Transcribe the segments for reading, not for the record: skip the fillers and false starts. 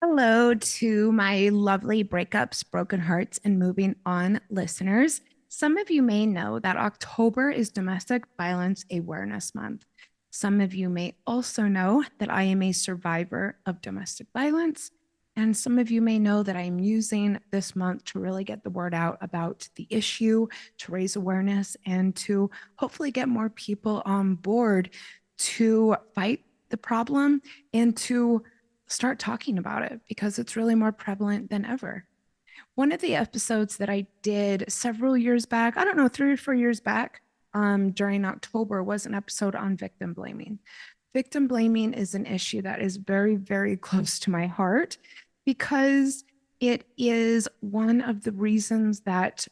Hello to my lovely breakups, broken hearts, and moving on listeners. Some of you may know that October is Domestic Violence Awareness Month. Some of you may also know that I am a survivor of domestic violence. And some of you may know that I'm using this month to really get the word out about the issue, to raise awareness, and to hopefully get more people on board to fight the problem and to start talking about it because it's really more prevalent than ever. One of the episodes that I did several years back, I don't know, 3 or 4 years back, during October, was an episode on victim blaming. Victim blaming is an issue that is very, very close to my heart because it is one of the reasons that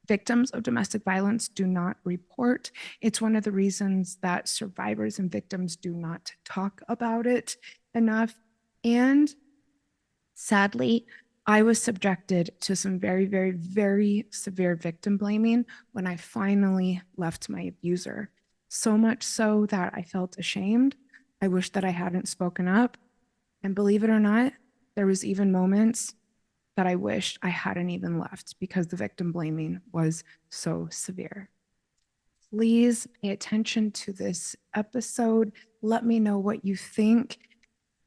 victims of domestic violence do not report. It's one of the reasons that survivors and victims do not talk about it enough. And sadly, I was subjected to some very, very, very severe victim blaming when I finally left my abuser. So much so that I felt ashamed. I wish that I hadn't spoken up. And believe it or not, there was even moments that I wished I hadn't even left because the victim blaming was so severe. Please pay attention to this episode. Let me know what you think.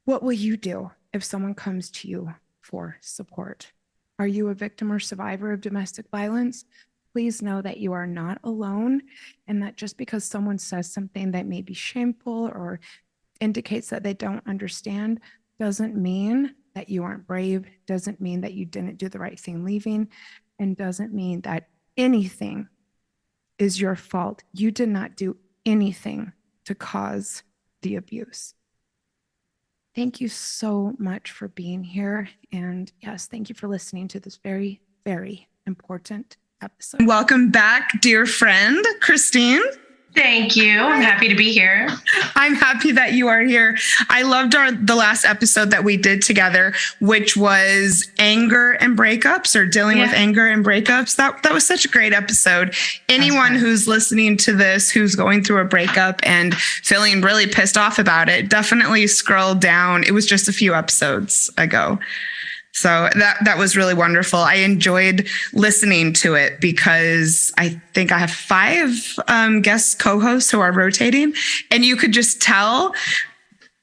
What will you do if someone comes to you for support? Are you a victim or survivor of domestic violence? Please know that you are not alone, and that just because someone says something that may be shameful or indicates that they don't understand doesn't mean that you aren't brave, doesn't mean that you didn't do the right thing leaving, and doesn't mean that anything is your fault. You did not do anything to cause the abuse. Thank you so much for being here. And yes, thank you for listening to this very, very important episode. Welcome back, dear friend, Christine. Thank you. I'm happy to be here. I'm happy that you are here. I loved the last episode that we did together, which was anger and breakups, or dealing with anger and breakups. That was such a great episode. Anyone who's listening to this, who's going through a breakup and feeling really pissed off about it, definitely scroll down. It was just a few episodes ago. So that was really wonderful. I enjoyed listening to it because I think I have 5 guest co-hosts who are rotating, and you could just tell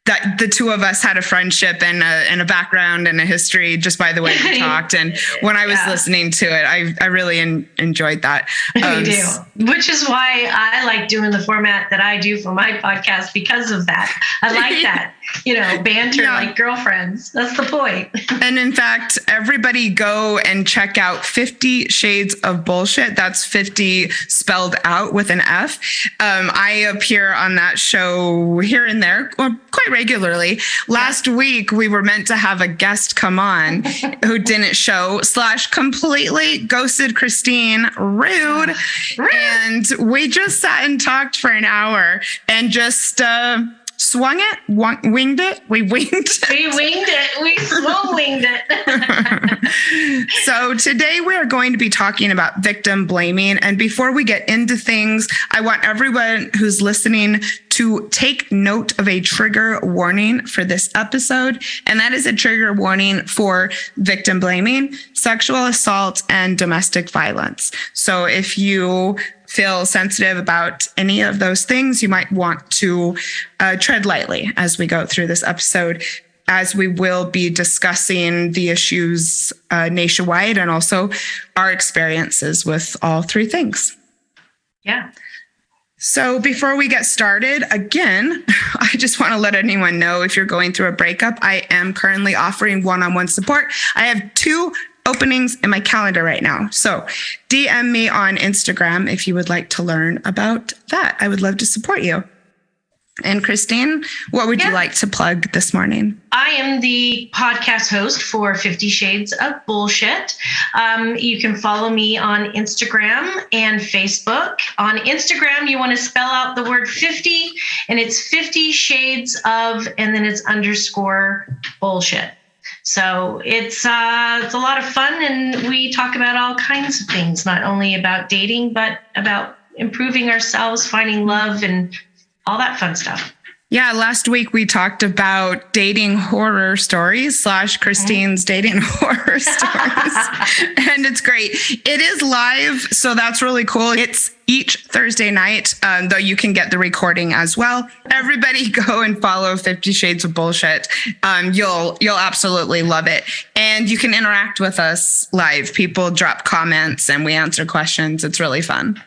that the two of us had a friendship and a background and a history just by the way we talked. And when I was listening to it, I really enjoyed that. We do, which is why I like doing the format that I do for my podcast because of that. I like that, banter like girlfriends. That's the point. And in fact, everybody go and check out 50 Shades of Bullshit. That's 50 spelled out with an F. I appear on that show here and there, quite regularly. Last week, we were meant to have a guest come on who didn't show / completely ghosted Christine. Rude. And we just sat and talked for an hour and just swung it, winged it. We winged it. We winged it. We slow winged it. So today we are going to be talking about victim blaming. And before we get into things, I want everyone who's listening to take note of a trigger warning for this episode. And that is a trigger warning for victim blaming, sexual assault, and domestic violence. So if you feel sensitive about any of those things, you might want to tread lightly as we go through this episode, as we will be discussing the issues nationwide and also our experiences with all 3 things. Yeah. So before we get started, again, I just want to let anyone know if you're going through a breakup, I am currently offering one-on-one support. I have 2 openings in my calendar right now. So DM me on Instagram if you would like to learn about that. I would love to support you. And Christine, what would you like to plug this morning? I am the podcast host for 50 Shades of Bullshit. You can follow me on Instagram and Facebook. On Instagram, you want to spell out the word 50, and it's 50 Shades of, and then it's _bullshit. So it's a lot of fun, and we talk about all kinds of things, not only about dating, but about improving ourselves, finding love, and all that fun stuff. Yeah, last week we talked about dating horror stories / Christine's dating horror stories. And it's great. It is live, so that's really cool. It's each Thursday night, though you can get the recording as well. Everybody go and follow 50 Shades of Bullshit. You'll absolutely love it. And you can interact with us live. People drop comments and we answer questions. It's really fun.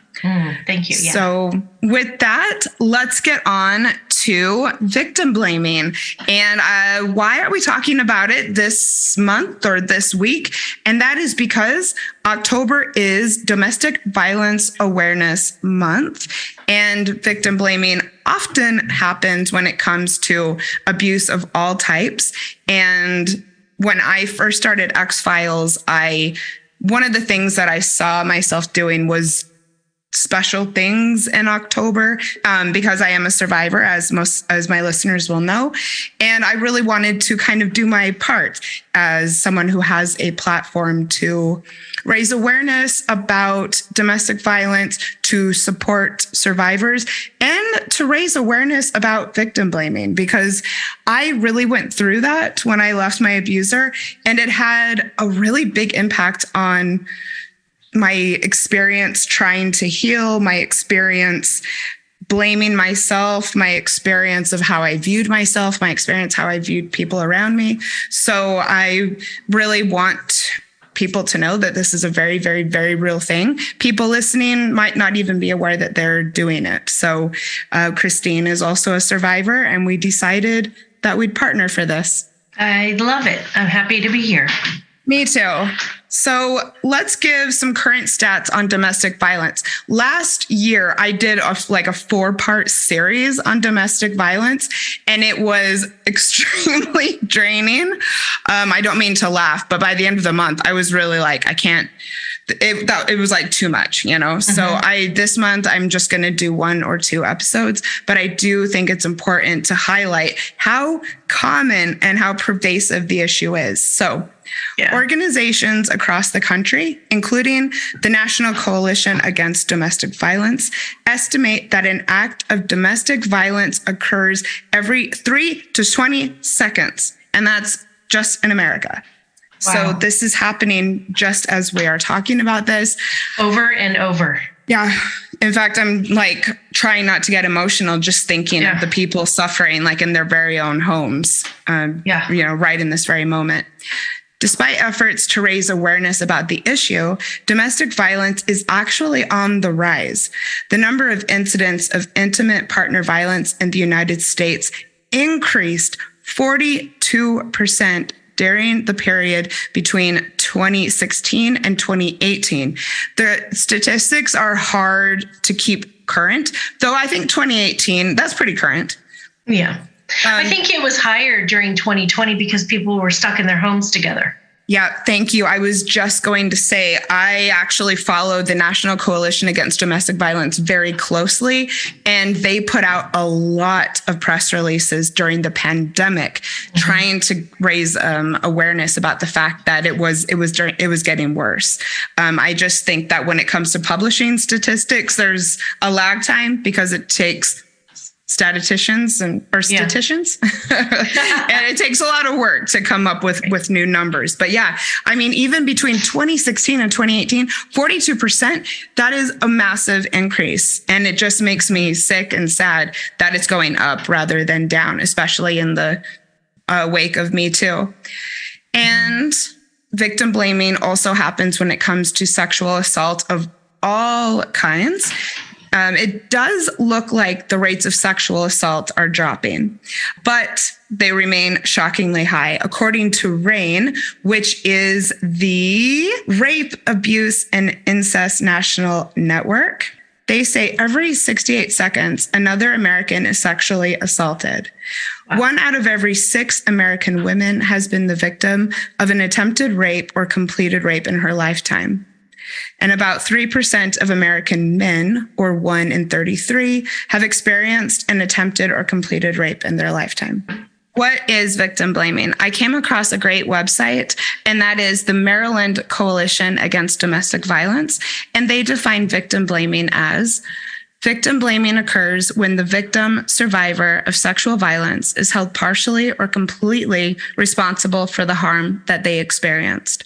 Thank you. Yeah. So with that, let's get on to victim blaming. And why are we talking about it this month or this week? And that is because October is Domestic Violence Awareness Month. And victim blaming often happens when it comes to abuse of all types. And when I first started X-Files, one of the things that I saw myself doing was special things in October, because I am a survivor, as my listeners will know. And I really wanted to kind of do my part as someone who has a platform to raise awareness about domestic violence, to support survivors, and to raise awareness about victim blaming, because I really went through that when I left my abuser, and it had a really big impact on my experience trying to heal, my experience blaming myself, my experience of how I viewed myself, my experience how I viewed people around me. So I really want people to know that this is a very, very, very real thing. People listening might not even be aware that they're doing it. So Christine is also a survivor, and we decided that we'd partner for this. I love it. I'm happy to be here. Me too. So let's give some current stats on domestic violence. Last year, I did a 4-part series on domestic violence, and it was extremely draining. I don't mean to laugh, but by the end of the month, I was really like, I can't. It was like too much, you know? Mm-hmm. So this month, I'm just going to do 1 or 2 episodes, but I do think it's important to highlight how common and how pervasive the issue is. So organizations across the country, including the National Coalition Against Domestic Violence, estimate that an act of domestic violence occurs every 3 to 20 seconds. And that's just in America. Wow. So this is happening just as we are talking about this. Over and over. Yeah. In fact, I'm like trying not to get emotional just thinking of the people suffering like in their very own homes, right in this very moment. Despite efforts to raise awareness about the issue, domestic violence is actually on the rise. The number of incidents of intimate partner violence in the United States increased 42% during the period between 2016 and 2018. The statistics are hard to keep current, though I think 2018, that's pretty current. Yeah. I think it was higher during 2020 because people were stuck in their homes together. Yeah, thank you. I was just going to say, I actually follow the National Coalition Against Domestic Violence very closely, and they put out a lot of press releases during the pandemic, trying to raise awareness about the fact that it was getting worse. I just think that when it comes to publishing statistics, there's a lag time because it takes statisticians and it takes a lot of work to come up with new numbers. But yeah, I mean, even between 2016 and 2018, 42%, that is a massive increase. And it just makes me sick and sad that it's going up rather than down, especially in the wake of Me Too. And victim blaming also happens when it comes to sexual assault of all kinds. It does look like the rates of sexual assault are dropping, but they remain shockingly high. According to RAINN, which is the Rape, Abuse, and Incest National Network, they say every 68 seconds, another American is sexually assaulted. Wow. 1 out of every 6 American women has been the victim of an attempted rape or completed rape in her lifetime. And about 3% of American men, or 1 in 33, have experienced an attempted or completed rape in their lifetime. What is victim blaming? I came across a great website, and that is the Maryland Coalition Against Domestic Violence. And they define victim blaming as Victim blaming occurs when the victim survivor of sexual violence is held partially or completely responsible for the harm that they experienced.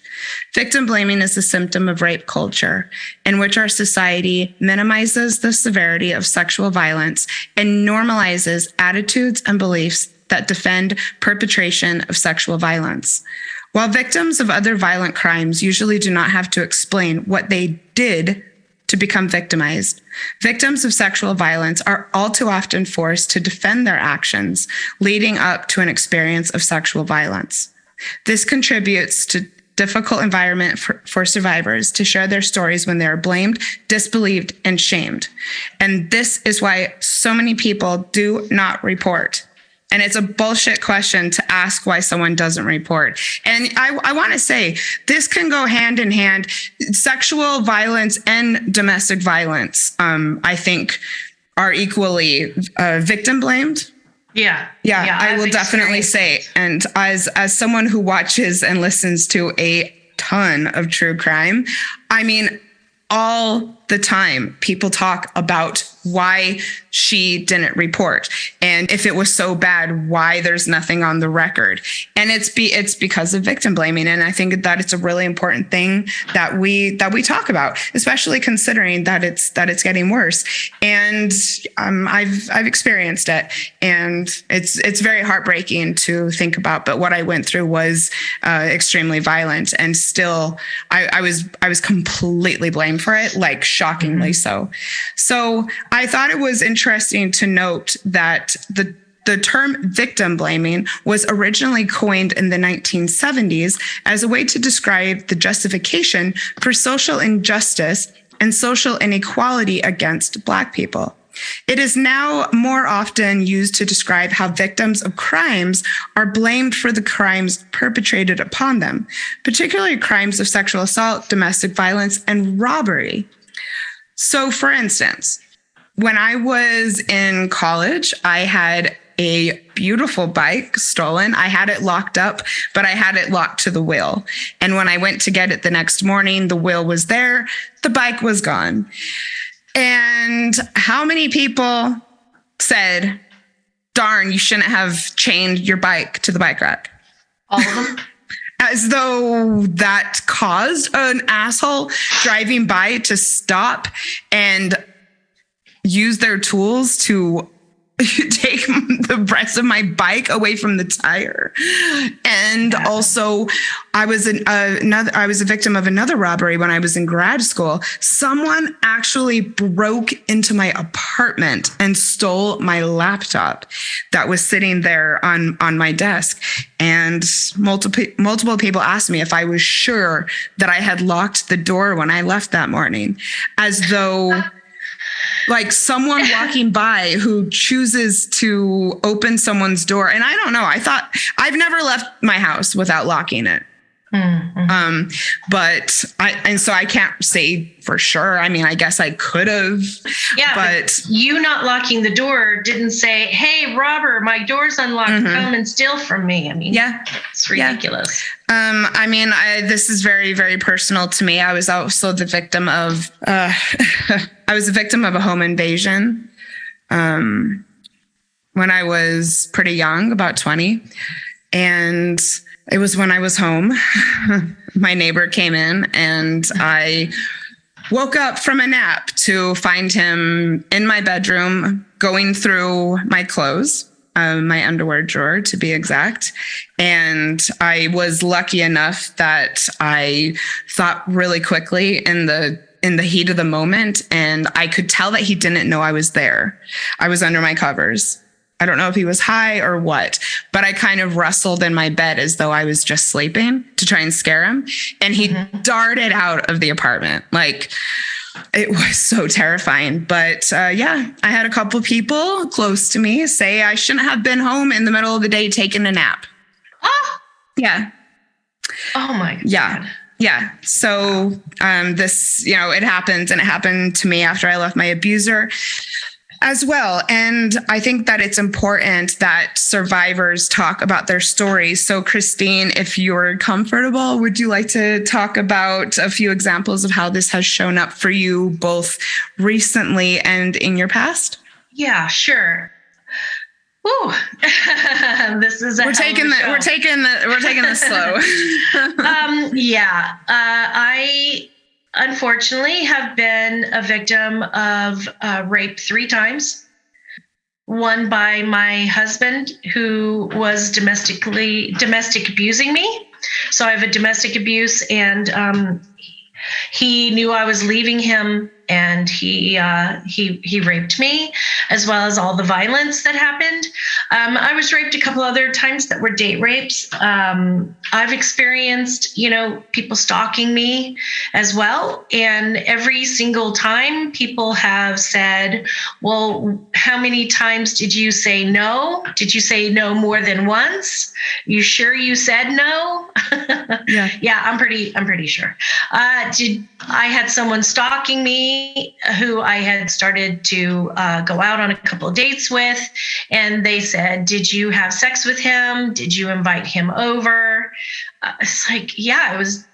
Victim blaming is a symptom of rape culture, in which our society minimizes the severity of sexual violence and normalizes attitudes and beliefs that defend perpetration of sexual violence. While victims of other violent crimes usually do not have to explain what they did to become victimized, victims of sexual violence are all too often forced to defend their actions leading up to an experience of sexual violence. This contributes to difficult environment for survivors to share their stories when they are blamed, disbelieved, and shamed. And this is why so many people do not report. And it's a bullshit question to ask why someone doesn't report. And I want to say this can go hand in hand. Sexual violence and domestic violence, I think, are equally victim blamed. Yeah, I will definitely say. And as someone who watches and listens to a ton of true crime, I mean, all the time people talk about why she didn't report, and if it was so bad, why there's nothing on the record. And it's because of victim blaming. And I think that it's a really important thing that we talk about, especially considering that it's getting worse. And I've experienced it, and it's very heartbreaking to think about. But what I went through was extremely violent, and still I was completely blamed for it, like shockingly so. So I thought it was interesting to note that the term victim blaming was originally coined in the 1970s as a way to describe the justification for social injustice and social inequality against Black people. It is now more often used to describe how victims of crimes are blamed for the crimes perpetrated upon them, particularly crimes of sexual assault, domestic violence, and robbery. So, for instance, when I was in college, I had a beautiful bike stolen. I had it locked up, but I had it locked to the wheel. And when I went to get it the next morning, the wheel was there, the bike was gone. And how many people said, darn, you shouldn't have chained your bike to the bike rack? All of them? As though that caused an asshole driving by to stop and use their tools to take the rest of my bike away from the tire. And also, I was a victim of another robbery when I was in grad school. Someone actually broke into my apartment and stole my laptop that was sitting there on my desk. And multiple people asked me if I was sure that I had locked the door when I left that morning, as though like someone walking by who chooses to open someone's door. And I don't know. I thought I've never left my house without locking it. Mm-hmm. So I can't say for sure. I mean, I guess I could have. Yeah, but you not locking the door didn't say, "Hey, robber, my door's unlocked. Mm-hmm. Come and steal from me." I mean, yeah, it's ridiculous. Yeah. I mean, this is very, very personal to me. I was also the victim of. I was a victim of a home invasion when I was pretty young, about 20, and it was when I was home. My neighbor came in and I woke up from a nap to find him in my bedroom going through my clothes, my underwear drawer to be exact. And I was lucky enough that I thought really quickly in the heat of the moment, and I could tell that he didn't know I was there. I was under my covers. I don't know if he was high or what, but I kind of rustled in my bed as though I was just sleeping to try and scare him. And he darted out of the apartment. Like, it was so terrifying. But I had a couple people close to me say I shouldn't have been home in the middle of the day taking a nap. Oh, yeah. Oh my God. Yeah. Yeah. So this, it happens, and it happened to me after I left my abuser. as well. And I think that it's important that survivors talk about their stories. So, Christine, if you're comfortable, would you like to talk about a few examples of how this has shown up for you both recently and in your past? Yeah, sure. Ooh, this is we're taking this slow. I unfortunately have been a victim of rape 3 times. One by my husband, who was domestic abusing me. So I have a domestic abuse, and he knew I was leaving him, and he raped me, as well as all the violence that happened. I was raped a couple other times that were date rapes. I've experienced, people stalking me as well. And every single time people have said, well, how many times did you say no? Did you say no more than once? You sure you said no? Yeah, I'm pretty sure. I had someone stalking me who I had started to go out on a couple of dates with, and they said, did you have sex with him? Did you invite him over? It's like, yeah, I was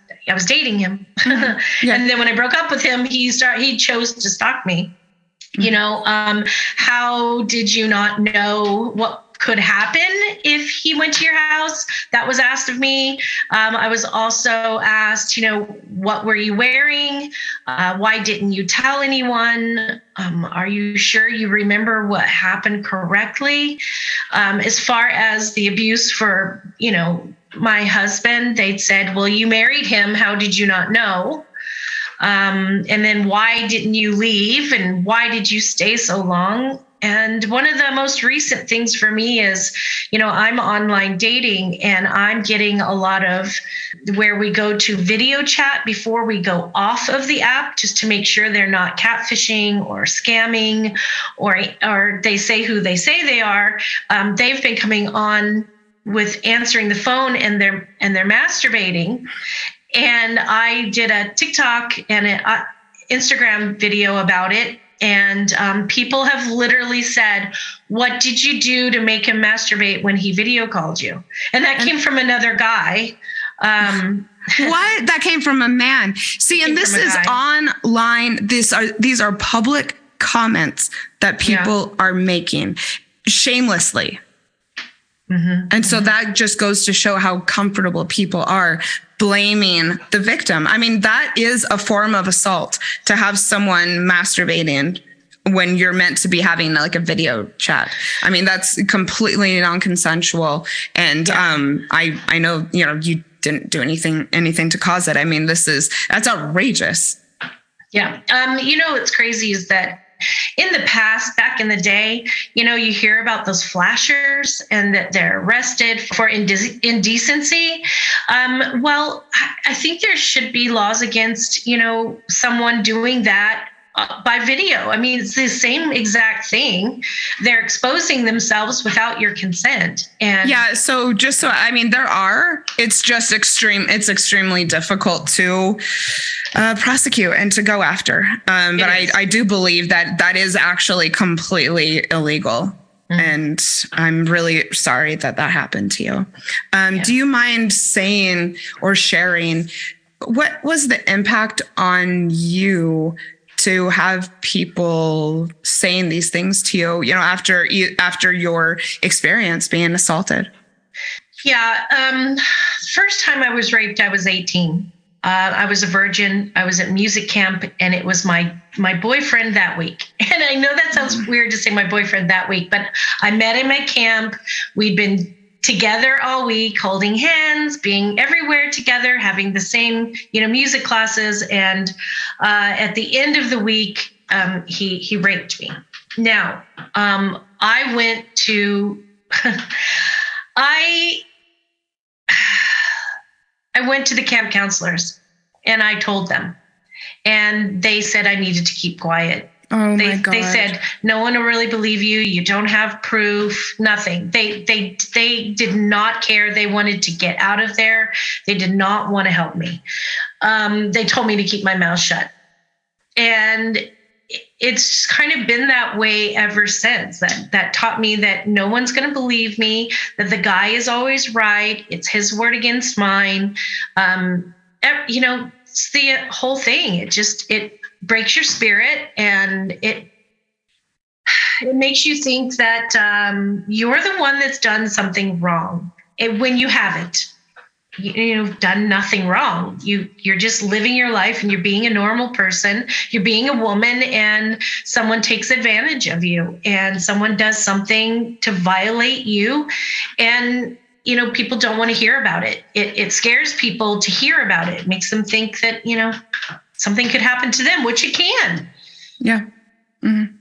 dating him. Yeah. And then when I broke up with him, he chose to stalk me. How did you not know what could happen if he went to your house? That was asked of me. I was also asked, what were you wearing? Why didn't you tell anyone? Are you sure you remember what happened correctly? As far as the abuse for, my husband, they'd said, well, you married him. How did you not know? And then why didn't you leave? And why did you stay so long? And one of the most recent things for me is, I'm online dating, and I'm getting a lot of where we go to video chat before we go off of the app, just to make sure they're not catfishing or scamming, or they say who they say they are. They've been coming on with answering the phone, and they're masturbating. And I did a TikTok and an Instagram video about it. And people have literally said, what did you do to make him masturbate when he video called you? And that came from another guy. What? That came from a man. See, and this is online. These are public comments that people are making shamelessly. Mm-hmm. And so that just goes to show how comfortable people are blaming the victim. I mean, that is a form of assault, to have someone masturbating when you're meant to be having like a video chat. I mean, that's completely non-consensual. And I know, you didn't do anything to cause it. I mean, that's outrageous. Yeah. What's crazy is that in the past, back in the day, you hear about those flashers and that they're arrested for indecency. Well, I think there should be laws against, someone doing that by video. I mean, it's the same exact thing. They're exposing themselves without your consent. And it's just extremely difficult to prosecute and to go after. But I do believe that is actually completely illegal. Mm-hmm. And I'm really sorry that happened to you. Do you mind saying or sharing what was the impact on you to have people saying these things to you, after your experience being assaulted? Yeah. First time I was raped, I was 18. I was a virgin. I was at music camp, and it was my boyfriend that week. And I know that sounds weird to say my boyfriend that week, but I met him at camp. We'd been together all week, holding hands, being everywhere together, having the same, music classes. And at the end of the week, he raped me. Now, I went to, I went to the camp counselors, and I told them, and they said I needed to keep quiet. Oh my God. They said, no one will really believe you. You don't have proof, nothing. They did not care. They wanted to get out of there. They did not want to help me. They told me to keep my mouth shut. And it's kind of been that way ever since. That taught me that no one's going to believe me, that the guy is always right. It's his word against mine. It's the whole thing. It breaks your spirit, and it makes you think that you're the one that's done something wrong, when you haven't. You've done nothing wrong. You're just living your life, and you're being a normal person. You're being a woman, and someone takes advantage of you, and someone does something to violate you, and people don't want to hear about it. It scares people to hear about it. It makes them think that something could happen to them, which it can. Yeah. Mm-hmm.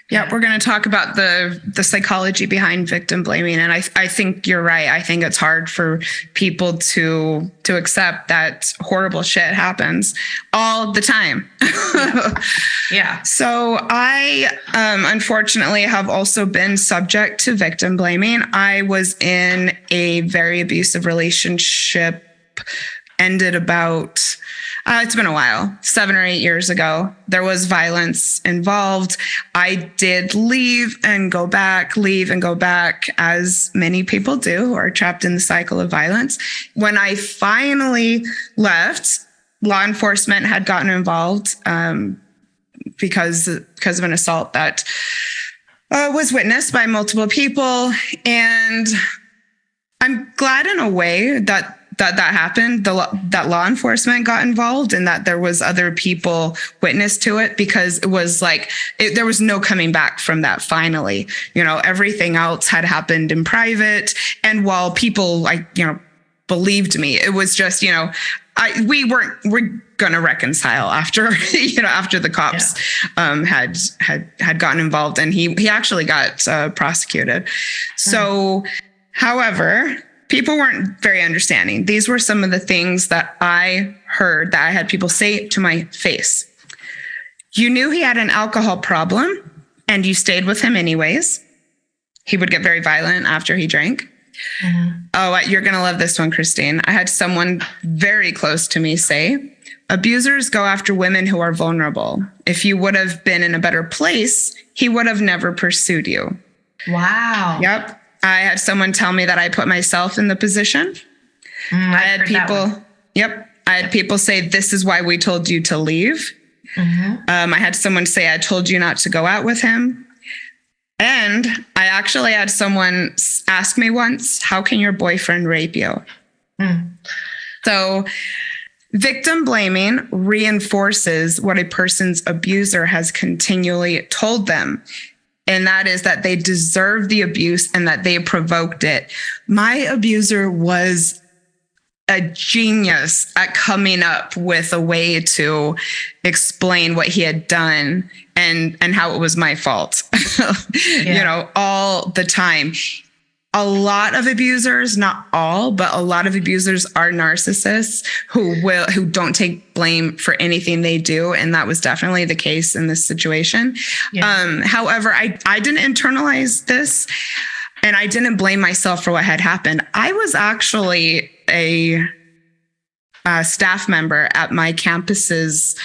Yeah, we're going to talk about the psychology behind victim blaming. And I think you're right. I think it's hard for people to accept that horrible shit happens all the time. Yeah. So I, unfortunately, have also been subject to victim blaming. I was in a very abusive relationship, ended about... it's been a while, 7 or 8 years ago. There was violence involved. I did leave and go back, as many people do who are trapped in the cycle of violence. When I finally left, law enforcement had gotten involved because of an assault that was witnessed by multiple people. And I'm glad in a way that happened, that law enforcement got involved, and that there was other people witness to it, because it was like, there was no coming back from that. Finally, everything else had happened in private. And while people believed me, it was just, we're going to reconcile after, after the cops had gotten involved, and he actually got prosecuted. So, however, people weren't very understanding. These were some of the things that I heard that I had people say to my face. You knew he had an alcohol problem, and you stayed with him anyways. He would get very violent after he drank. Mm-hmm. Oh, you're going to love this one, Christine. I had someone very close to me say, abusers go after women who are vulnerable. If you would have been in a better place, he would have never pursued you. Wow. Yep. I had someone tell me that I put myself in the position. I had people say, this is why we told you to leave. Mm-hmm. I had someone say, I told you not to go out with him. And I actually had someone ask me once, how can your boyfriend rape you? Mm. So victim blaming reinforces what a person's abuser has continually told them. And that is that they deserve the abuse and that they provoked it. My abuser was a genius at coming up with a way to explain what he had done and how it was my fault, all the time. A lot of abusers, not all, but a lot of abusers are narcissists who don't take blame for anything they do. And that was definitely the case in this situation. Yeah. However, I didn't internalize this, and I didn't blame myself for what had happened. I was actually a staff member at my campus's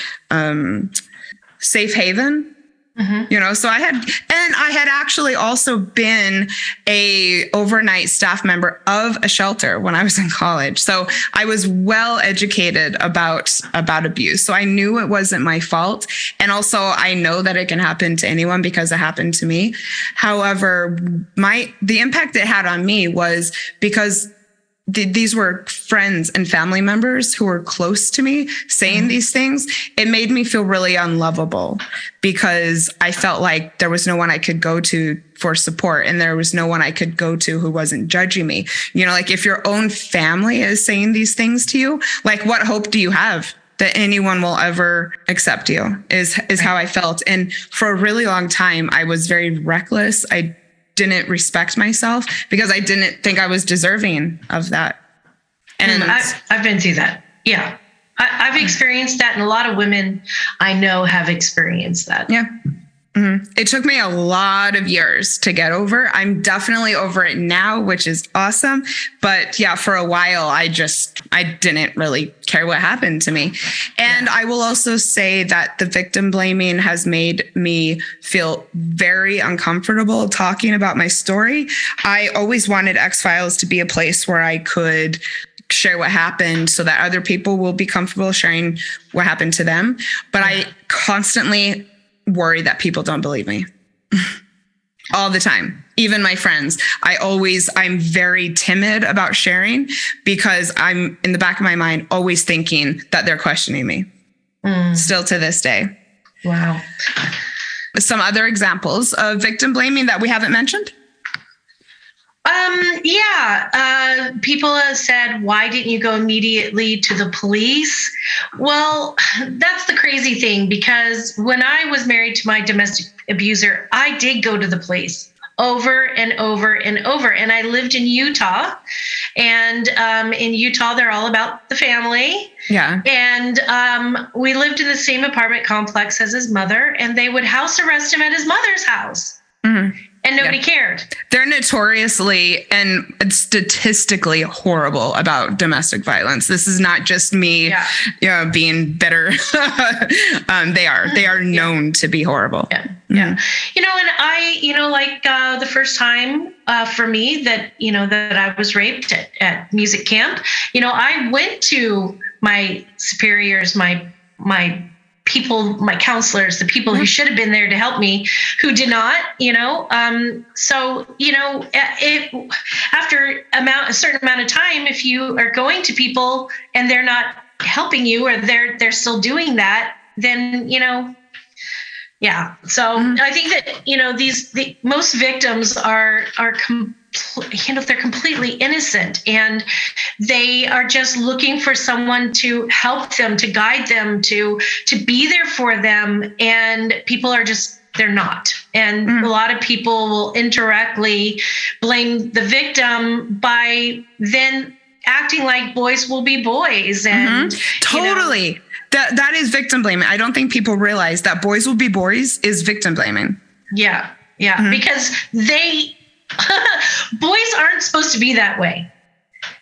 safe haven. Mm-hmm. So I had actually also been a overnight staff member of a shelter when I was in college. So I was well educated about abuse. So I knew it wasn't my fault. And also I know that it can happen to anyone because it happened to me. However, the impact it had on me was because these were friends and family members who were close to me saying these things. It made me feel really unlovable because I felt like there was no one I could go to for support, and there was no one I could go to who wasn't judging me. Like if your own family is saying these things to you, like what hope do you have that anyone will ever accept you is how I felt. And for a really long time, I was very reckless. I didn't respect myself because I didn't think I was deserving of that. And I've been through that. Yeah. I've experienced that. And a lot of women I know have experienced that. Yeah. It took me a lot of years to get over. I'm definitely over it now, which is awesome. But yeah, for a while, I didn't really care what happened to me. And I will also say that the victim blaming has made me feel very uncomfortable talking about my story. I always wanted X-Files to be a place where I could share what happened so that other people will be comfortable sharing what happened to them. But I constantly worry that people don't believe me all the time. Even my friends, I'm very timid about sharing because I'm in the back of my mind, always thinking that they're questioning me still to this day. Wow. Some other examples of victim blaming that we haven't mentioned. People have said, why didn't you go immediately to the police? Well, that's the crazy thing, because when I was married to my domestic abuser, I did go to the police over and over and over. And I lived in Utah, and in Utah, they're all about the family. Yeah. And we lived in the same apartment complex as his mother, and they would house arrest him at his mother's house. Mm-hmm. And nobody cared. They're notoriously and statistically horrible about domestic violence. This is not just me, being bitter. They are known to be horrible. Yeah. And I, the first time for me that I was raped at music camp, I went to my superiors, my people, my counselors, the people who should have been there to help me, who did not, after a certain amount of time, if you are going to people and they're not helping you, or they're still doing that, then, So I think that, most victims are they're completely innocent, and they are just looking for someone to help them, to guide them, to be there for them. And people are they're not. And a lot of people will indirectly blame the victim by then acting like boys will be boys. And totally. That is victim blaming. I don't think people realize that boys will be boys is victim blaming. Yeah. Because boys aren't supposed to be that way.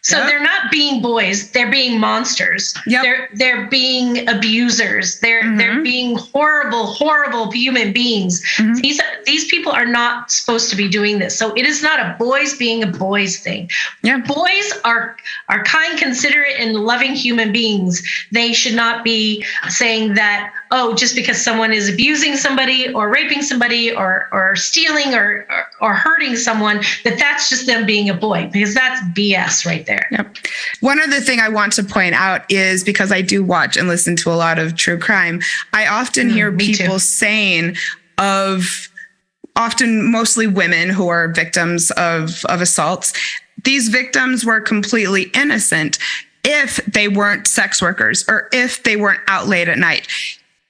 So they're not being boys, they're being monsters. They're being abusers. They're being horrible human beings. These people are not supposed to be doing this. So it is not a boys being a boys thing. Boys are kind, considerate, and loving human beings. They should not be saying that, just because someone is abusing somebody or raping somebody or stealing or hurting someone, that's just them being a boy, because that's BS right there. Yep. One other thing I want to point out is, because I do watch and listen to a lot of true crime, I often hear people saying often mostly women who are victims of assaults, these victims were completely innocent if they weren't sex workers or if they weren't out late at night.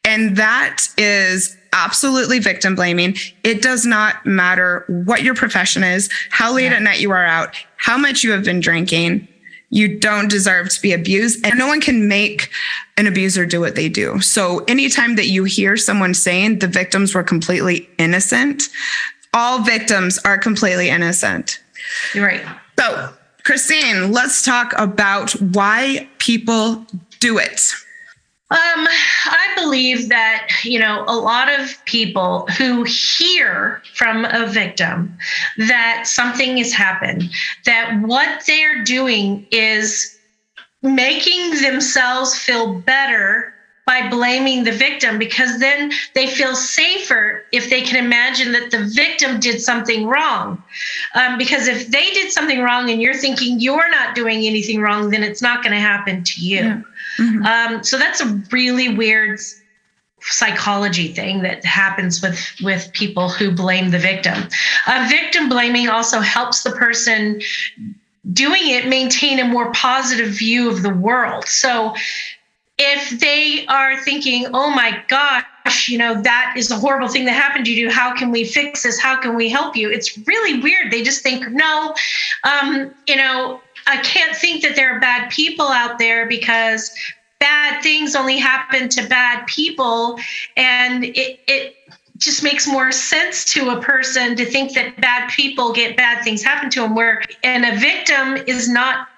And that is absolutely victim blaming. It does not matter what your profession is, how late at night you are out, how much you have been drinking. You don't deserve to be abused, and no one can make an abuser do what they do. So anytime that you hear someone saying the victims were completely innocent, all victims are completely innocent. You're right. So, Christine, let's talk about why people do it. I believe that, a lot of people who hear from a victim that something has happened, that what they're doing is making themselves feel better by blaming the victim, because then they feel safer if they can imagine that the victim did something wrong. Because if they did something wrong and you're thinking you're not doing anything wrong, then it's not going to happen to you. Yeah. So that's a really weird psychology thing that happens with people who blame the victim. Victim blaming also helps the person doing it maintain a more positive view of the world. So if they are thinking, oh my gosh, that is a horrible thing that happened to you, how can we fix this? How can we help you? It's really weird. They just think, no, I can't think that there are bad people out there, because bad things only happen to bad people. And just makes more sense to a person to think that bad people get bad things happen to them, and a victim is not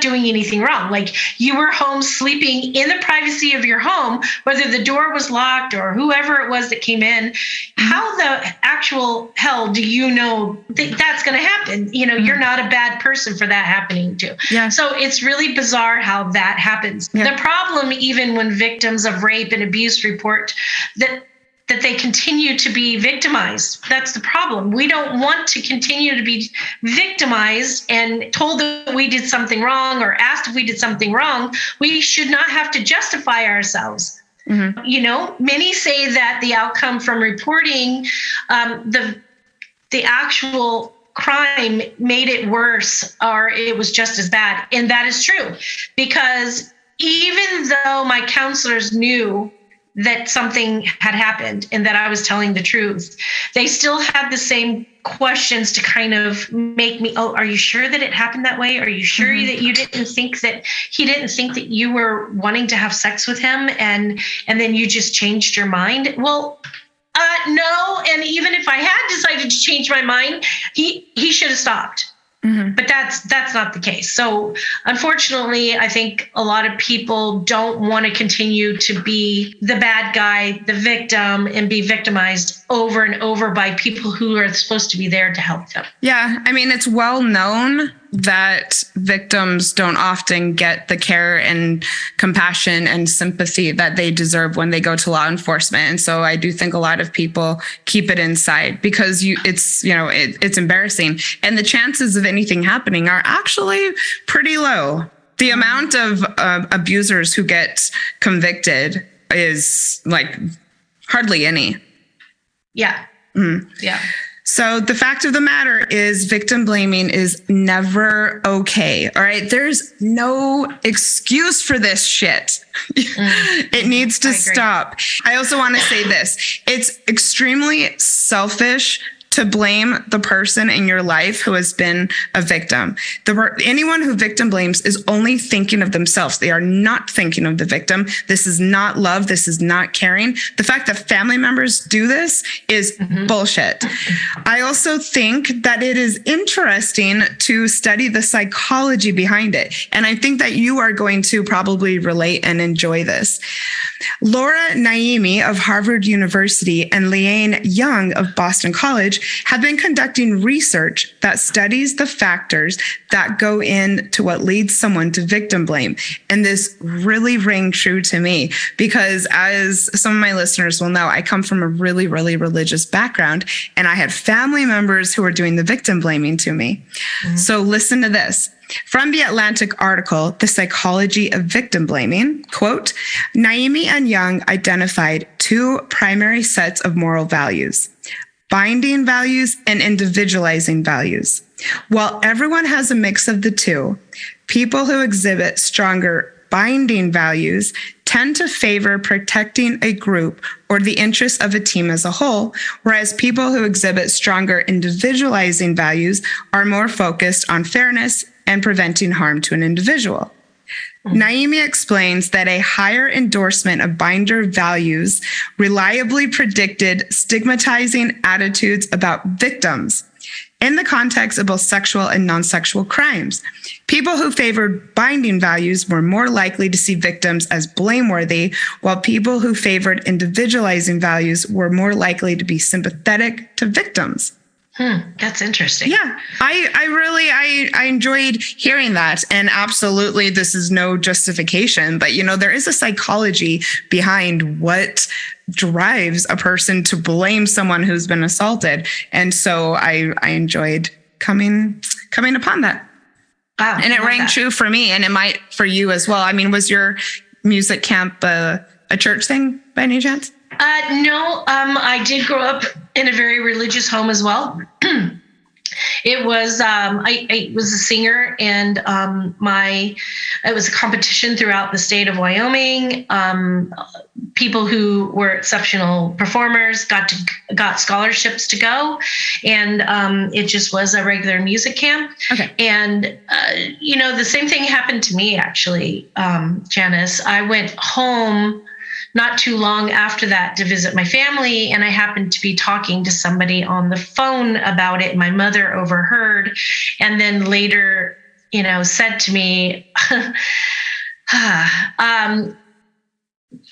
doing anything wrong. Like, you were home sleeping in the privacy of your home, whether the door was locked or whoever it was that came in. How the actual hell do you know that's going to happen? You're not a bad person for that happening to. Yeah. So it's really bizarre how that happens. Yeah. The problem, even when victims of rape and abuse report that they continue to be victimized. That's the problem. We don't want to continue to be victimized and told that we did something wrong or asked if we did something wrong. We should not have to justify ourselves. Mm-hmm. Many say that the outcome from reporting the actual crime made it worse, or it was just as bad. And that is true, because even though my counselors knew that something had happened and that I was telling the truth, they still had the same questions to kind of make me, are you sure that it happened that way? Are you sure that he didn't think that you were wanting to have sex with him and then you just changed your mind? Well, no. And even if I had decided to change my mind, he should have stopped. Mm-hmm. But that's not the case. So unfortunately, I think a lot of people don't want to continue to be the bad guy, the victim, and be victimized over and over by people who are supposed to be there to help them. Yeah. I mean, it's well known that victims don't often get the care and compassion and sympathy that they deserve when they go to law enforcement. And so I do think a lot of people keep it inside because it's embarrassing. And the chances of anything happening are actually pretty low. The amount of abusers who get convicted is like hardly any. Yeah. Mm. Yeah. So the fact of the matter is victim blaming is never okay. All right. There's no excuse for this shit. It needs to stop. I also want to say this. It's extremely selfish to blame the person in your life who has been a victim. Anyone who victim blames is only thinking of themselves. They are not thinking of the victim. This is not love. This is not caring. The fact that family members do this is bullshit. I also think that it is interesting to study the psychology behind it. And I think that you are going to probably relate and enjoy this. Laura Naimi of Harvard University and Leanne Young of Boston College have been conducting research that studies the factors that go into what leads someone to victim blame. And this really rang true to me because, as some of my listeners will know, I come from a really, really religious background, and I had family members who were doing the victim blaming to me. Mm-hmm. So listen to this. From the Atlantic article, The Psychology of Victim Blaming, quote, Naimi and Young identified two primary sets of moral values: binding values and individualizing values. While everyone has a mix of the two, people who exhibit stronger binding values tend to favor protecting a group or the interests of a team as a whole, whereas people who exhibit stronger individualizing values are more focused on fairness and preventing harm to an individual. Naimi explains that a higher endorsement of binder values reliably predicted stigmatizing attitudes about victims in the context of both sexual and non-sexual crimes. People who favored binding values were more likely to see victims as blameworthy, while people who favored individualizing values were more likely to be sympathetic to victims. That's interesting. Yeah, I enjoyed hearing that. And absolutely, this is no justification, but there is a psychology behind what drives a person to blame someone who's been assaulted. And so I enjoyed coming upon that. Wow, and it rang true for me, and it might for you as well. I mean, was your music camp a church thing by any chance? No, I did grow up in a very religious home as well. It was, I was a singer, and it was a competition throughout the state of Wyoming. People who were exceptional performers got scholarships to go, and it just was a regular music camp. Okay. And the same thing happened to me, actually, Janice. I went home not too long after that to visit my family, and I happened to be talking to somebody on the phone about it. My mother overheard, and then later, said to me,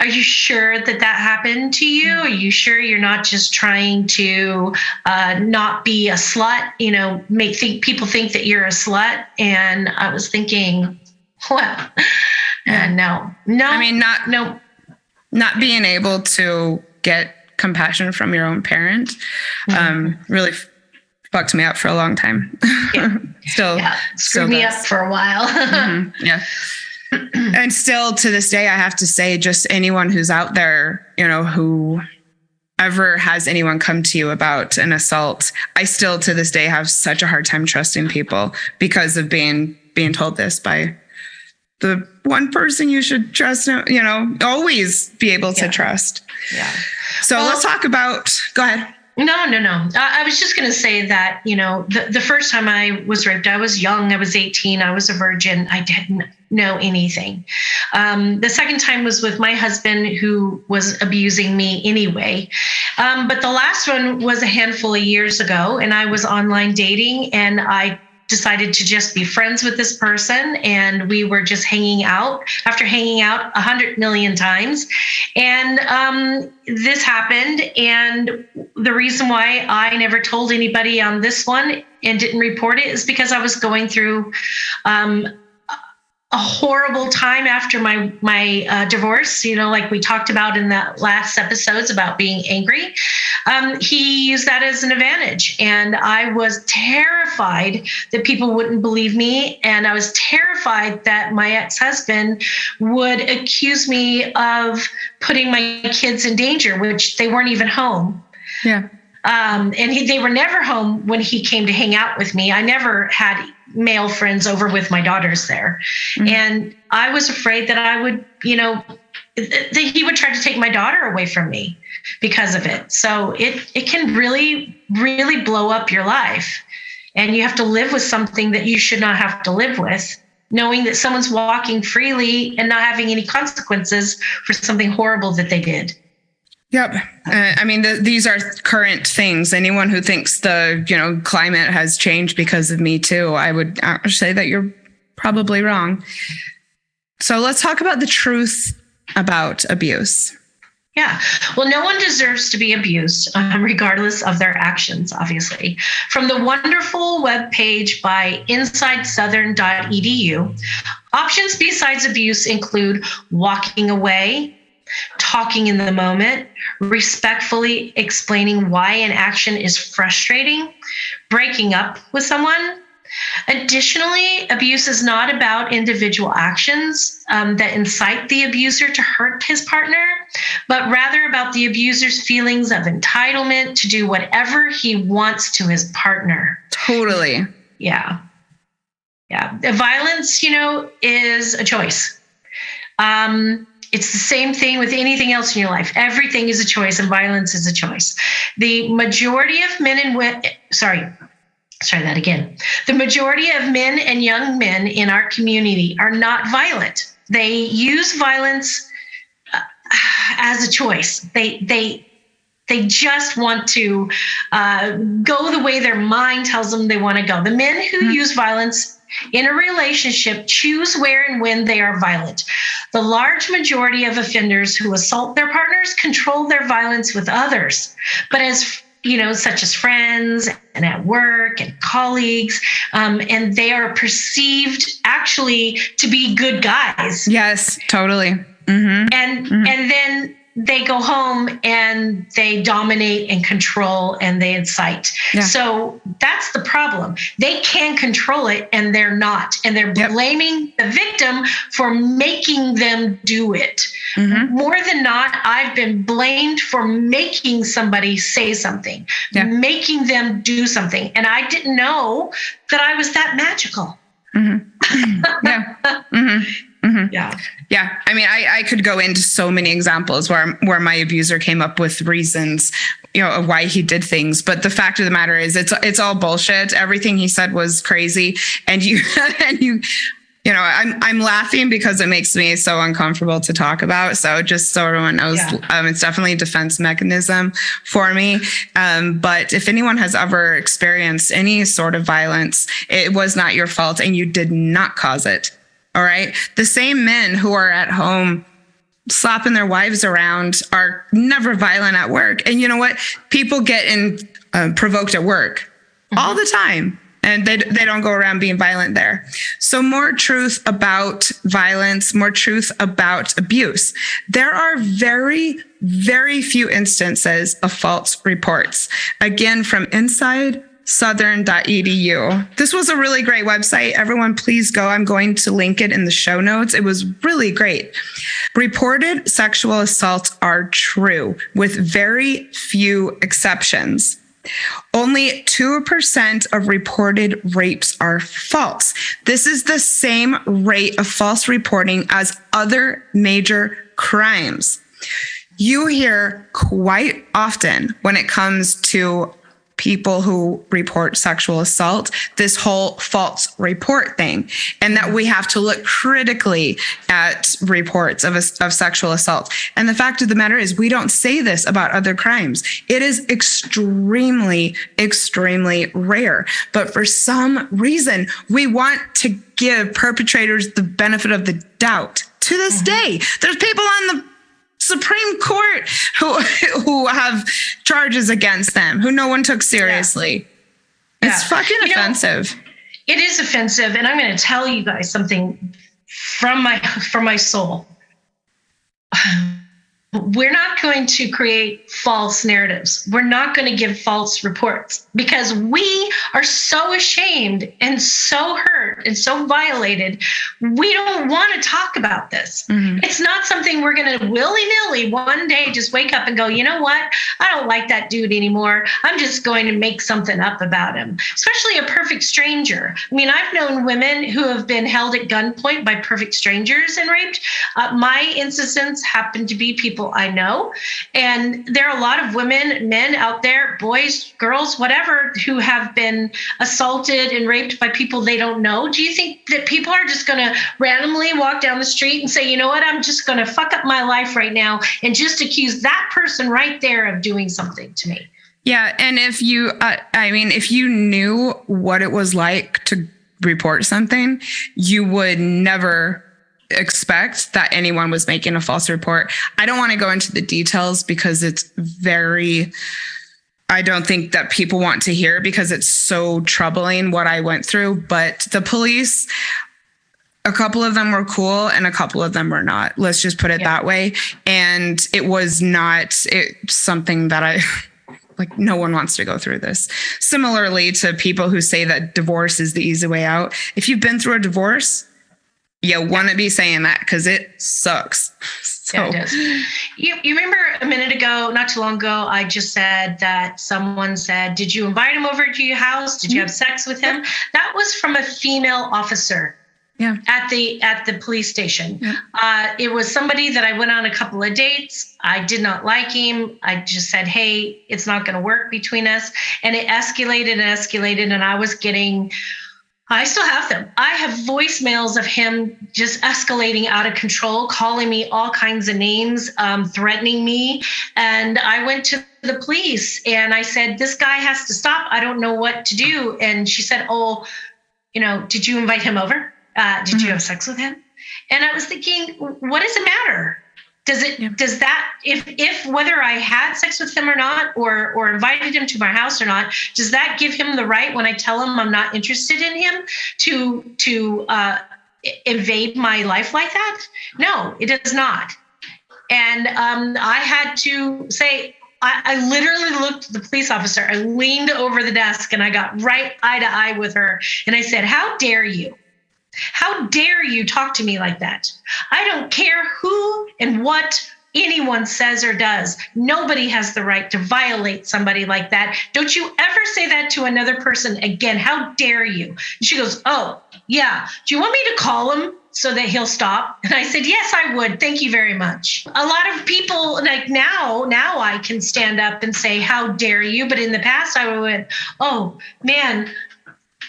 are you sure that happened to you? Are you sure you're not just trying to not be a slut, make people think that you're a slut? And I was thinking, well, no. I mean, no. Not being able to get compassion from your own parent really fucked me up for a long time. Yeah. Screwed me up for a while. Yeah. And still to this day, I have to say, just anyone who's out there, who ever has anyone come to you about an assault, I still to this day have such a hard time trusting people because of being told this by the one person you should trust, always be able to trust. Yeah. So let's talk about, go ahead. No. I was just going to say that, the first time I was raped, I was young. I was 18. I was a virgin. I didn't know anything. The second time was with my husband, who was abusing me anyway. But the last one was a handful of years ago, and I was online dating, and I decided to just be friends with this person. And we were just hanging out after hanging out 100 million times. And this happened. And the reason why I never told anybody on this one and didn't report it is because I was going through a horrible time after my divorce, like we talked about in the last episodes about being angry. He used that as an advantage. And I was terrified that people wouldn't believe me. And I was terrified that my ex-husband would accuse me of putting my kids in danger, which they weren't even home. Yeah. And they were never home when he came to hang out with me. I never had male friends over with my daughters there. Mm-hmm. And I was afraid that I would, that he would try to take my daughter away from me because of it. So it can really, really blow up your life. And you have to live with something that you should not have to live with, knowing that someone's walking freely and not having any consequences for something horrible that they did. Yep. I mean, these are current things. Anyone who thinks the, climate has changed because of Me Too, I would say that you're probably wrong. So let's talk about the truth about abuse. Yeah. Well, no one deserves to be abused, regardless of their actions, obviously. From the wonderful webpage by insidesouthern.edu, options besides abuse include walking away, talking in the moment, respectfully explaining why an action is frustrating, breaking up with someone. Additionally, abuse is not about individual actions that incite the abuser to hurt his partner, but rather about the abuser's feelings of entitlement to do whatever he wants to his partner. Totally. Yeah. Violence, is a choice. It's the same thing with anything else in your life. Everything is a choice, and violence is a choice. The majority of men and women, The majority of men and young men in our community are not violent. They use violence as a choice. They just want to go the way their mind tells them they want to go. The men who use violence in a relationship choose where and when they are violent. The large majority of offenders who assault their partners control their violence with others, but such as friends and at work and colleagues, and they are perceived actually to be good guys. Yes, totally. Mm-hmm. And then they go home and they dominate and control and they incite. Yeah. So that's the problem. They can control it and they're not. And they're blaming the victim for making them do it. Mm-hmm. More than not, I've been blamed for making somebody say something, making them do something. And I didn't know that I was that magical. Mm-hmm. Yeah. Mm-hmm. Mm-hmm. Yeah. I mean, I could go into so many examples where my abuser came up with reasons, of why he did things. But the fact of the matter is it's all bullshit. Everything he said was crazy. And you I'm laughing because it makes me so uncomfortable to talk about. So just so everyone knows, it's definitely a defense mechanism for me. But if anyone has ever experienced any sort of violence, it was not your fault and you did not cause it. All right. The same men who are at home slapping their wives around are never violent at work. And you know what? People get provoked at work all the time. And they don't go around being violent there. So more truth about violence, more truth about abuse. There are very, very few instances of false reports. Again, from InsideSouthern.edu. This was a really great website. Everyone, please go. I'm going to link it in the show notes. It was really great. Reported sexual assaults are true, with very few exceptions. Only 2% of reported rapes are false. This is the same rate of false reporting as other major crimes. You hear quite often when it comes to people who report sexual assault, this whole false report thing, and that we have to look critically at reports of sexual assault. And the fact of the matter is, we don't say this about other crimes. It is extremely, extremely rare. But for some reason, we want to give perpetrators the benefit of the doubt. To this day, there's people on the Supreme Court who have charges against them, who no one took seriously. Yeah. It's fucking offensive. It is offensive. And I'm going to tell you guys something from my soul. We're not going to create false narratives. We're not going to give false reports because we are so ashamed and so hurt and so violated. We don't want to talk about this. Mm-hmm. It's not something we're going to willy-nilly one day just wake up and go, you know what? I don't like that dude anymore. I'm just going to make something up about him, especially a perfect stranger. I mean, I've known women who have been held at gunpoint by perfect strangers and raped. My instances happen to be people I know. And there are a lot of women, men out there, boys, girls, whatever, who have been assaulted and raped by people they don't know. Do you think that people are just going to randomly walk down the street and say, you know what, I'm just going to fuck up my life right now and just accuse that person right there of doing something to me? Yeah. And if you, if you knew what it was like to report something, you would never expect that anyone was making a false report. I don't want to go into the details because I don't think that people want to hear because it's so troubling what I went through. But the police, a couple of them were cool and a couple of them were not. Let's just put it that way. And it was not something that no one wants to go through this. Similarly to people who say that divorce is the easy way out. If you've been through a divorce, you want to be saying that because it sucks. So. Yeah, it does. You remember a minute ago, not too long ago, I just said that someone said, did you invite him over to your house? Did you have sex with him? That was from a female officer at the police station. Yeah. It was somebody that I went on a couple of dates. I did not like him. I just said, hey, it's not going to work between us. And it escalated and escalated. And I still have them. I have voicemails of him just escalating out of control, calling me all kinds of names, threatening me. And I went to the police and I said, this guy has to stop. I don't know what to do. And she said, oh, did you invite him over? Did you have sex with him? And I was thinking, what does it matter? Does that, if whether I had sex with him or not, or invited him to my house or not, does that give him the right when I tell him I'm not interested in him to invade my life like that? No, it does not. And I had to say, I literally looked at the police officer. I leaned over the desk and I got right eye to eye with her. And I said, how dare you? How dare you talk to me like that? I don't care who and what anyone says or does. Nobody has the right to violate somebody like that. Don't you ever say that to another person again. How dare you? And she goes, oh, yeah. Do you want me to call him so that he'll stop? And I said, yes, I would. Thank you very much. A lot of people now I can stand up and say, how dare you? But in the past I would, oh man,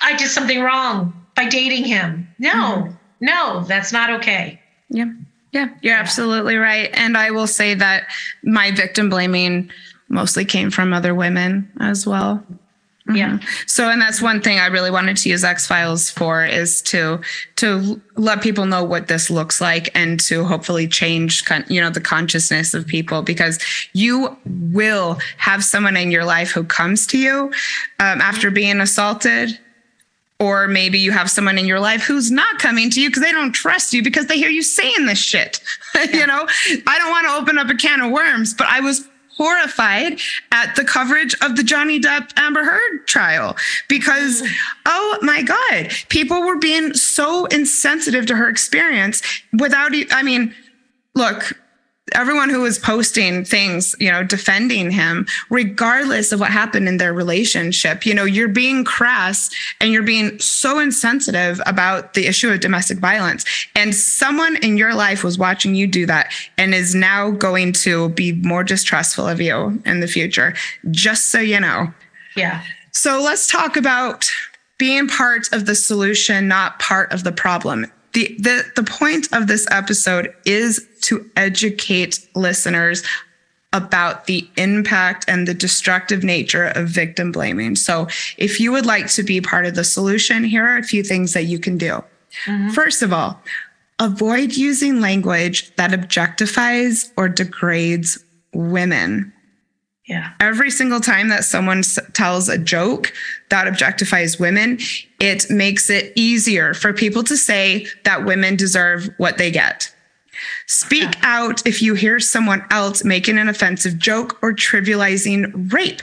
I did something wrong by dating him. No, no, that's not okay. Yeah. Yeah, you're absolutely right. And I will say that my victim blaming mostly came from other women as well. Yeah. So, and that's one thing I really wanted to use X-Files for, is to let people know what this looks like, and to hopefully change, the consciousness of people, because you will have someone in your life who comes to you after being assaulted. Or maybe you have someone in your life who's not coming to you because they don't trust you, because they hear you saying this shit. Yeah. I don't want to open up a can of worms, but I was horrified at the coverage of the Johnny Depp Amber Heard trial, because, oh my God, people were being so insensitive to her experience without, look, everyone who was posting things, defending him, regardless of what happened in their relationship, you're being crass and you're being so insensitive about the issue of domestic violence. And someone in your life was watching you do that and is now going to be more distrustful of you in the future, just so you know. Yeah. So let's talk about being part of the solution, not part of the problem. The point of this episode is to educate listeners about the impact and the destructive nature of victim blaming. So if you would like to be part of the solution, here are a few things that you can do. Mm-hmm. First of all, avoid using language that objectifies or degrades women. Yeah. Every single time that someone tells a joke that objectifies women, it makes it easier for people to say that women deserve what they get. Speak out if you hear someone else making an offensive joke or trivializing rape.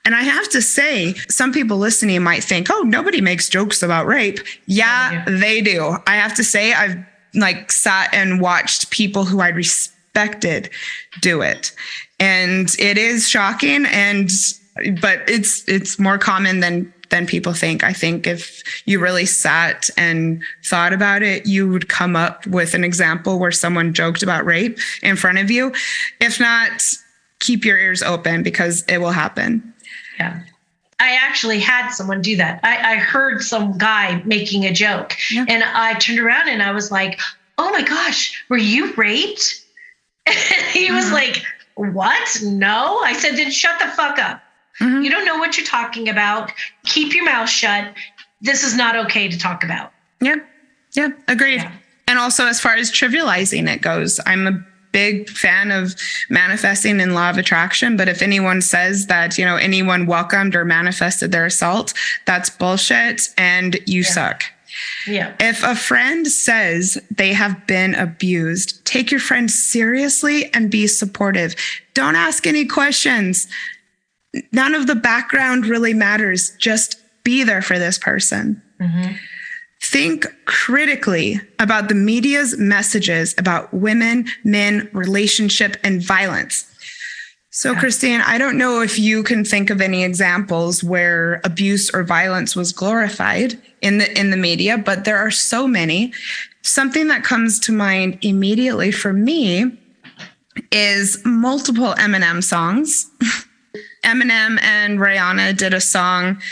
And I have to say, some people listening might think, oh, nobody makes jokes about rape. Yeah, they do. I have to say, I've sat and watched people who I respected do it. And it is shocking, but it's more common than people think. I think if you really sat and thought about it, you would come up with an example where someone joked about rape in front of you. If not, keep your ears open, because it will happen. Yeah. I actually had someone do that. I heard some guy making a joke, and I turned around and I was like, oh my gosh, were you raped? And he was like, what? No. I said, then shut the fuck up. Mm-hmm. You don't know what you're talking about. Keep your mouth shut. This is not okay to talk about. Yeah. Yeah. Agreed. Yeah. And also, as far as trivializing it goes, I'm a big fan of manifesting and law of attraction. But if anyone says that, anyone welcomed or manifested their assault, that's bullshit, and you suck. Yeah. If a friend says they have been abused, take your friend seriously and be supportive. Don't ask any questions. None of the background really matters. Just be there for this person. Mm-hmm. Think critically about the media's messages about women, men, relationship, and violence. So, Christine, I don't know if you can think of any examples where abuse or violence was glorified in the media, but there are so many. Something that comes to mind immediately for me is multiple Eminem songs. Eminem and Rihanna did a song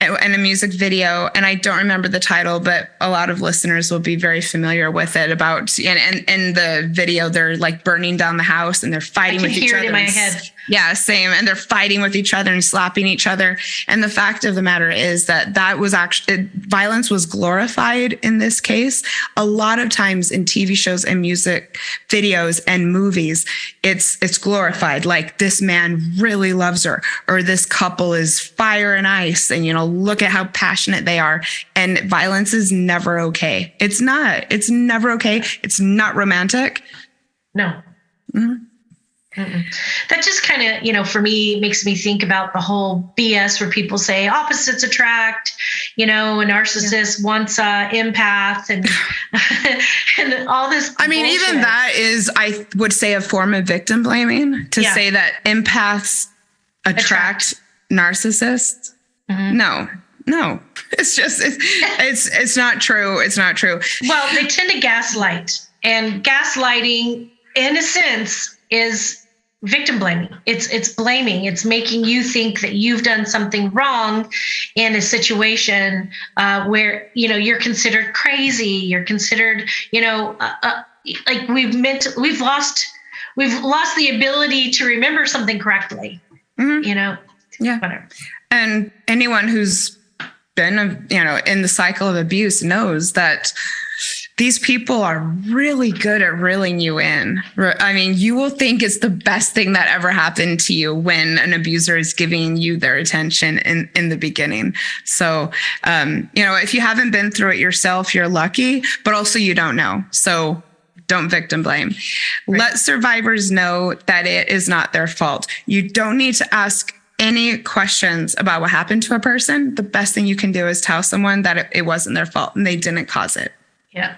and a music video, and I don't remember the title, but a lot of listeners will be very familiar with it. About and in the video, they're burning down the house and they're fighting with each other. I can hear it in my head. Yeah, same. And they're fighting with each other and slapping each other. And the fact of the matter is that was actually, violence was glorified in this case. A lot of times in TV shows and music videos and movies, it's glorified. Like, this man really loves her, or this couple is fire and ice, and look at how passionate they are. And violence is never okay. It's not. It's never okay. It's not romantic. No. Mm-hmm. Mm-mm. That just kind of, for me, makes me think about the whole BS where people say opposites attract, a narcissist wants empath and and all this. I mean, bullshit. Even that is, I would say, a form of victim blaming to say that empaths attract narcissists. Mm-hmm. No, it's just, it's not true. It's not true. Well, they tend to gaslight, and gaslighting, in a sense, is victim blaming. It's blaming. It's making you think that you've done something wrong in a situation where, you're considered crazy. You're considered, like we've lost the ability to remember something correctly. Yeah. Whatever. And anyone who's been, in the cycle of abuse knows that these people are really good at reeling you in. I mean, you will think it's the best thing that ever happened to you when an abuser is giving you their attention in the beginning. So, if you haven't been through it yourself, you're lucky, but also you don't know. So don't victim blame. Right. Let survivors know that it is not their fault. You don't need to ask any questions about what happened to a person. The best thing you can do is tell someone that it wasn't their fault and they didn't cause it. Yeah.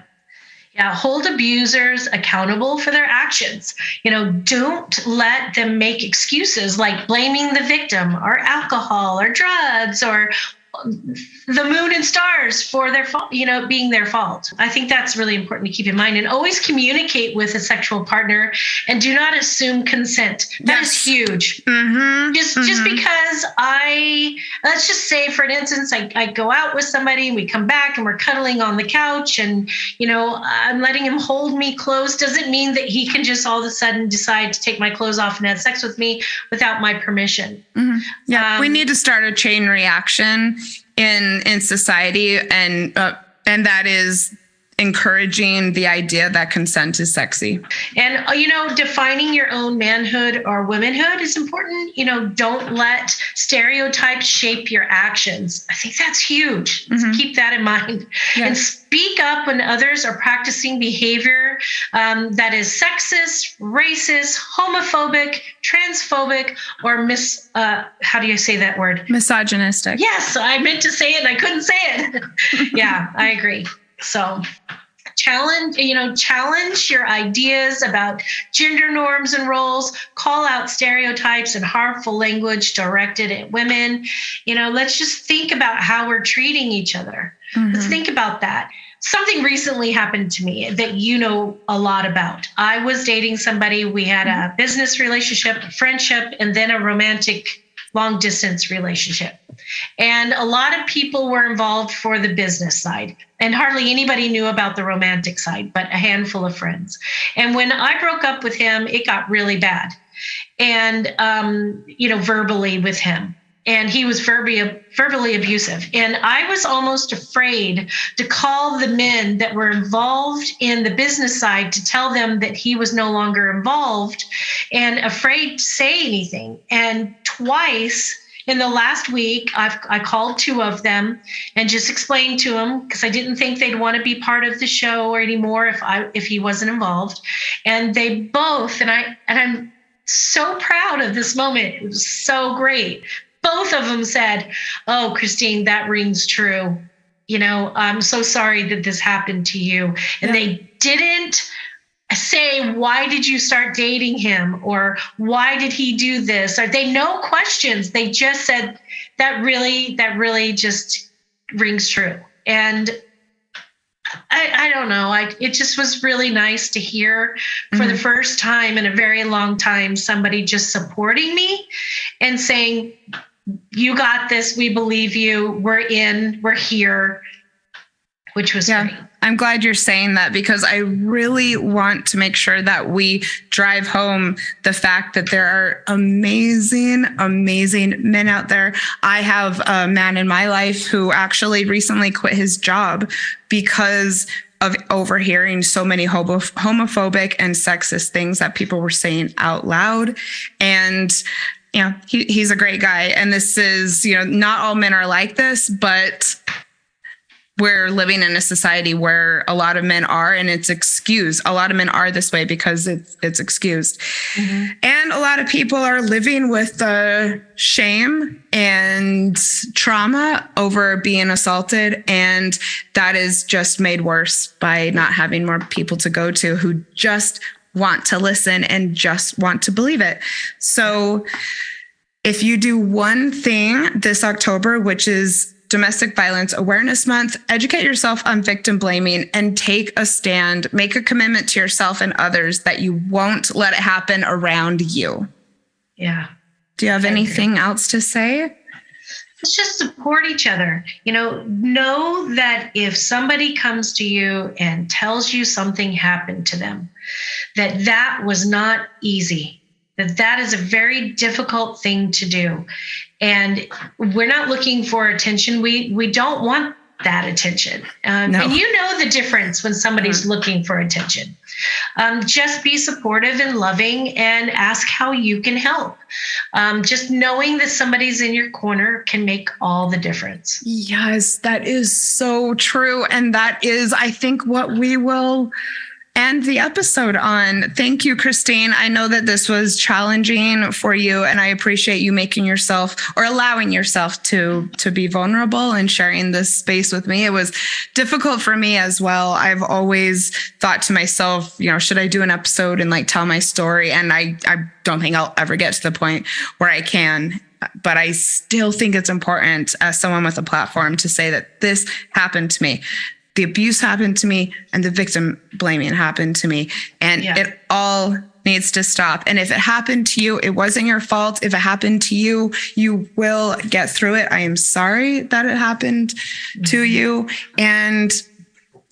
Yeah. Hold abusers accountable for their actions. Don't let them make excuses like blaming the victim or alcohol or drugs or the moon and stars for their fault, being their fault. I think that's really important to keep in mind, and always communicate with a sexual partner and do not assume consent. That is huge. Mm-hmm. Just because let's just say, for instance, I go out with somebody and we come back and we're cuddling on the couch and, I'm letting him hold me close, doesn't mean that he can just all of a sudden decide to take my clothes off and have sex with me without my permission. Mm-hmm. Yeah. We need to start a chain reaction in society, and that is encouraging the idea that consent is sexy. And, defining your own manhood or womanhood is important. Don't let stereotypes shape your actions. I think that's huge. Mm-hmm. Keep that in mind. Yes. And speak up when others are practicing behavior that is sexist, racist, homophobic, transphobic, or how do you say that word? Misogynistic. Yes, I meant to say it and I couldn't say it. Yeah, I agree. So challenge your ideas about gender norms and roles, call out stereotypes and harmful language directed at women. Let's just think about how we're treating each other. Mm-hmm. Let's think about that. Something recently happened to me that you know a lot about. I was dating somebody. We had a business relationship, a friendship, and then a romantic long distance relationship. And a lot of people were involved for the business side, and hardly anybody knew about the romantic side, but a handful of friends. And when I broke up with him, it got really bad. And, verbally with him. And he was verbally abusive. And I was almost afraid to call the men that were involved in the business side to tell them that he was no longer involved, and afraid to say anything. And twice in the last week, I called two of them and just explained to them, because I didn't think they'd want to be part of the show or anymore if he wasn't involved. And they both, and I'm so proud of this moment. It was so great. Both of them said, "Oh, Christine, that rings true. I'm so sorry that this happened to you." And They didn't say, "Why did you start dating him?" or "Why did he do this?" Or no questions. They just said, that really just rings true. And I don't know. It just was really nice to hear for the first time in a very long time, somebody just supporting me and saying, "You got this. We believe you. We're here," which was great. I'm glad you're saying that, because I really want to make sure that we drive home the fact that there are amazing, amazing men out there. I have a man in my life who actually recently quit his job because of overhearing so many homophobic and sexist things that people were saying out loud. And he's a great guy. And this is, not all men are like this, but we're living in a society where a lot of men are, and it's excused. A lot of men are this way because it's excused. Mm-hmm. And a lot of people are living with the shame and trauma over being assaulted. And that is just made worse by not having more people to go to who just want to listen and just want to believe it. So if you do one thing this October, which is Domestic Violence Awareness Month. Educate yourself on victim blaming and take a stand. Make a commitment to yourself and others that you won't let it happen around you. Yeah. Do you have anything else to say? Let's just support each other. Know that if somebody comes to you and tells you something happened to them, that was not easy, that is a very difficult thing to do. And we're not looking for attention. We don't want that attention. No. And you know the difference when somebody's looking for attention. Just be supportive and loving and ask how you can help. Just knowing that somebody's in your corner can make all the difference. Yes, that is so true. And that is, I think, what we will end the episode on. Thank you, Christine. I know that this was challenging for you, and I appreciate you making yourself or allowing yourself to be vulnerable and sharing this space with me. It was difficult for me as well. I've always thought to myself, should I do an episode and like tell my story? And I don't think I'll ever get to the point where I can. But I still think it's important as someone with a platform to say that this happened to me. The abuse happened to me and the victim blaming happened to me. And it all needs to stop. And if it happened to you, it wasn't your fault. If it happened to you, you will get through it. I am sorry that it happened to you. And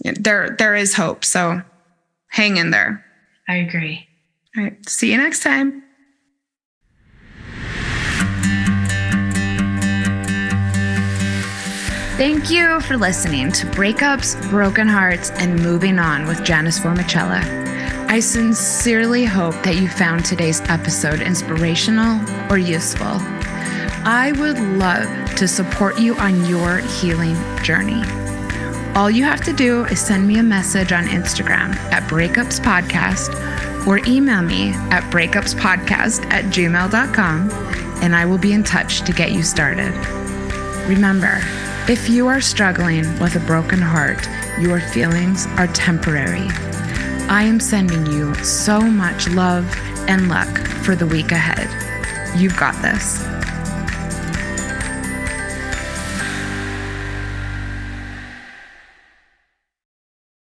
there is hope. So hang in there. I agree. All right. See you next time. Thank you for listening to Breakups, Broken Hearts, and Moving On with Janice Formicella. I sincerely hope that you found today's episode inspirational or useful. I would love to support you on your healing journey. All you have to do is send me a message on Instagram at Breakups Podcast or email me at breakupspodcast@gmail.com, and I will be in touch to get you started. Remember, if you are struggling with a broken heart, your feelings are temporary. I am sending you so much love and luck for the week ahead. You've got this.